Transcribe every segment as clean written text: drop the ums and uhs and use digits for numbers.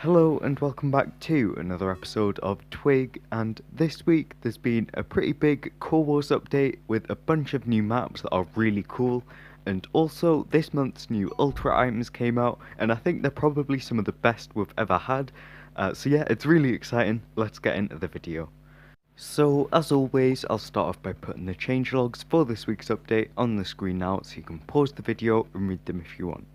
Hello and welcome back to another episode of TWIG, and this week there's been a pretty big Core Wars update with a bunch of new maps that are really cool, and also this month's new Ultra items came out and I think they're probably some of the best we've ever had, so yeah, it's really exciting. Let's get into the video. So as always, I'll start off by putting the changelogs for this week's update on the screen now so you can pause the video and read them if you want.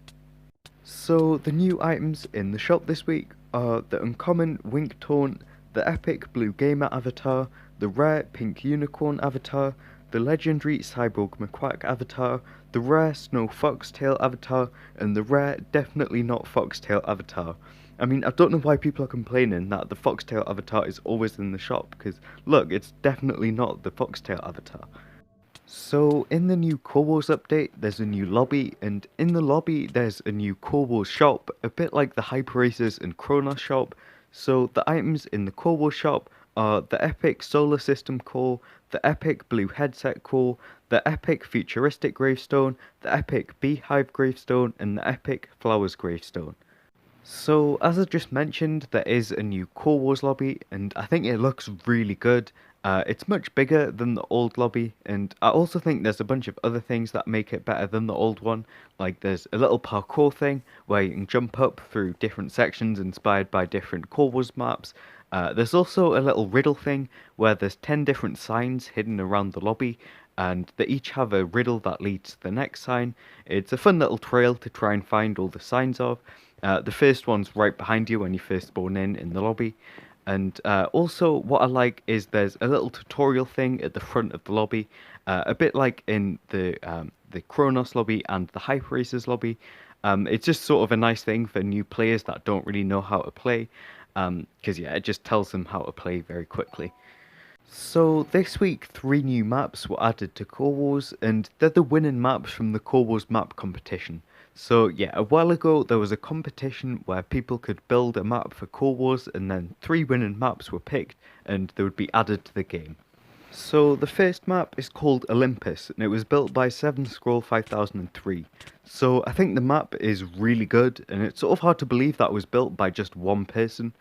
So the new items in the shop this week are the uncommon Wink Taunt, the epic Blue Gamer avatar, the rare Pink Unicorn avatar, the legendary Cyborg McQuack avatar, the rare Snow Foxtail avatar, and the rare Definitely Not Foxtail avatar. I mean, I don't know why people are complaining that the Foxtail avatar is always in the shop, because look, it's definitely not the Foxtail avatar. So in the new Core Wars update, there's a new lobby, and in the lobby there's a new Core Wars shop, a bit like the Hyper Racers and Kronos shop. So the items in the Core Wars shop are the epic Solar System core, the epic Blue Headset core, the epic Futuristic Gravestone, the epic Beehive Gravestone, and the epic Flowers Gravestone. So, as I just mentioned, there is a new Core Wars lobby, and I think it looks really good. It's much bigger than the old lobby, and I also think there's a bunch of other things that make it better than the old one. Like there's a little parkour thing where you can jump up through different sections inspired by different Core Wars maps. There's also a little riddle thing where there's 10 different signs hidden around the lobby, and they each have a riddle that leads to the next sign. It's a fun little trail to try and find all the signs of. The first one's right behind you when you first spawn in the lobby. And also, what I like is there's a little tutorial thing at the front of the lobby, a bit like in the Kronos lobby and the Hyper Racers lobby. It's just sort of a nice thing for new players that don't really know how to play, because yeah, it just tells them how to play very quickly. So this week, 3 new maps were added to Core Wars, and they're the winning maps from the Core Wars map competition. So yeah, a while ago there was a competition where people could build a map for Core Wars, and then 3 winning maps were picked, and they would be added to the game. So the first map is called Olympus, and it was built by 7Scroll 5003. So I think the map is really good, and it's sort of hard to believe that was built by just one person.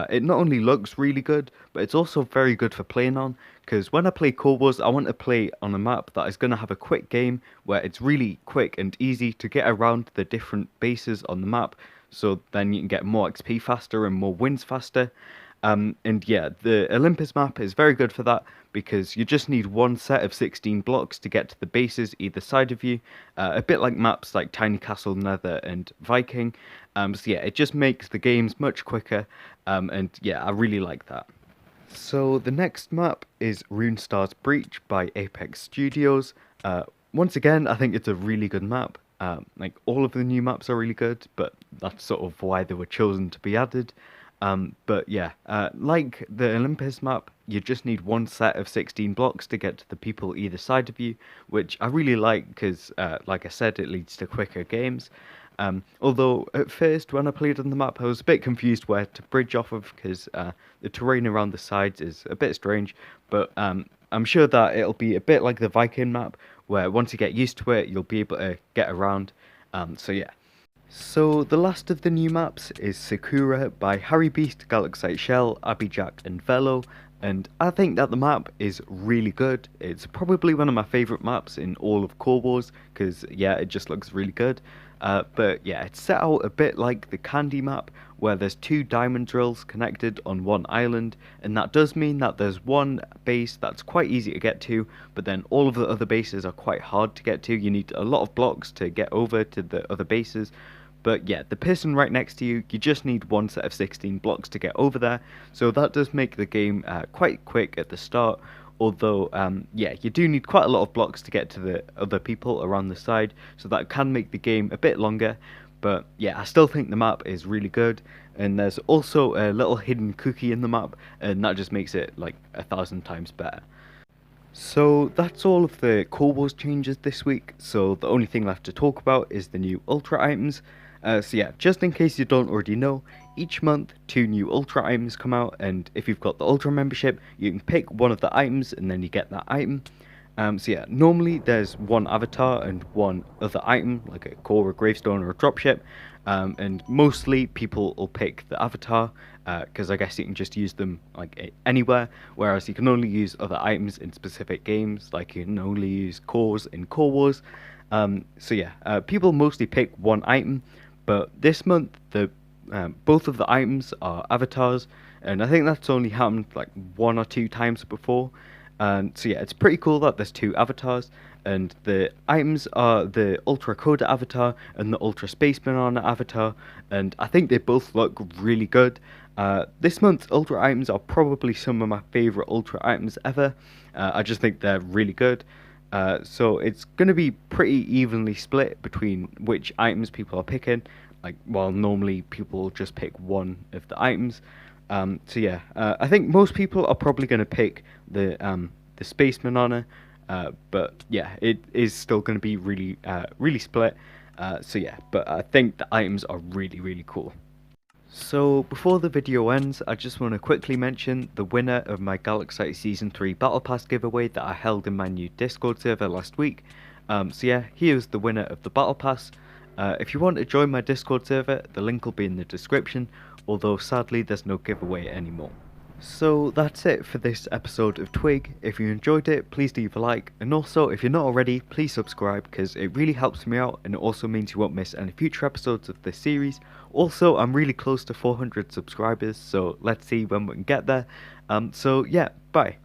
It not only looks really good, but it's also very good for playing on, because when I play Core Wars, I want to play on a map that is going to have a quick game, where it's really quick and easy to get around the different bases on the map, so then you can get more XP faster and more wins faster. And yeah, the Olympus map is very good for that, because you just need one set of 16 blocks to get to the bases either side of you, a bit like maps like Tiny Castle, Nether and Viking. So yeah, it just makes the games much quicker, and yeah, I really like that. So the next map is Runestar's Breach by Apex Studios. Once again, I think it's a really good map. Like all of the new maps are really good, but that's sort of why they were chosen to be added. But yeah, like the Olympus map, you just need one set of 16 blocks to get to the people either side of you, which I really like because, like I said, it leads to quicker games. Although at first when I played on the map, I was a bit confused where to bridge off of because the terrain around the sides is a bit strange, but I'm sure that it'll be a bit like the Viking map, where once you get used to it, you'll be able to get around. So yeah. So the last of the new maps is Sakura by Harry Beast, Galaxite Shell, Abijak and Velo, and I think that the map is really good. It's probably one of my favourite maps in all of Core Wars, because yeah, it just looks really good. But yeah, it's set out a bit like the Candy map, where there's 2 diamond drills connected on one island, and that does mean that there's one base that's quite easy to get to, but then all of the other bases are quite hard to get to. You need a lot of blocks to get over to the other bases. But yeah, the person right next to you, you just need one set of 16 blocks to get over there, so that does make the game quite quick at the start, although yeah, you do need quite a lot of blocks to get to the other people around the side, so that can make the game a bit longer. But yeah, I still think the map is really good, and there's also a little hidden cookie in the map, and that just makes it like 1,000 times better. So that's all of the Core Wars changes this week, so the only thing left to talk about is the new Ultra items. So yeah, just in case you don't already know, each month 2 new Ultra items come out, and if you've got the Ultra membership, you can pick one of the items and then you get that item. So yeah, normally there's one avatar and one other item, like a core, a gravestone, or a dropship. And mostly people will pick the avatar because I guess you can just use them like anywhere, whereas you can only use other items in specific games, like you can only use cores in Core Wars. So yeah, people mostly pick one item, but this month the both of the items are avatars, and I think that's only happened like one or two times before. So yeah, it's pretty cool that there's two avatars, and the items are the Ultra Coda avatar and the Ultra Space Banana avatar, and I think they both look really good. This month's Ultra items are probably some of my favourite Ultra items ever. I just think they're really good. So it's going to be pretty evenly split between which items people are picking, like while normally people just pick one of the items. So yeah, I think most people are probably going to pick the Space Banana, but yeah, it is still going to be really split. So yeah, but I think the items are really cool. So before the video ends, I just want to quickly mention the winner of my Galaxite Season 3 Battle Pass giveaway that I held in my new Discord server last week. So yeah, here's the winner of the Battle Pass. If you want to join my Discord server, the link will be in the description, although sadly there's no giveaway anymore. So that's it for this episode of Twig. If you enjoyed it, please leave a like, and also if you're not already, please subscribe because it really helps me out and it also means you won't miss any future episodes of this series. Also, I'm really close to 400 subscribers, so let's see when we can get there. So yeah, bye.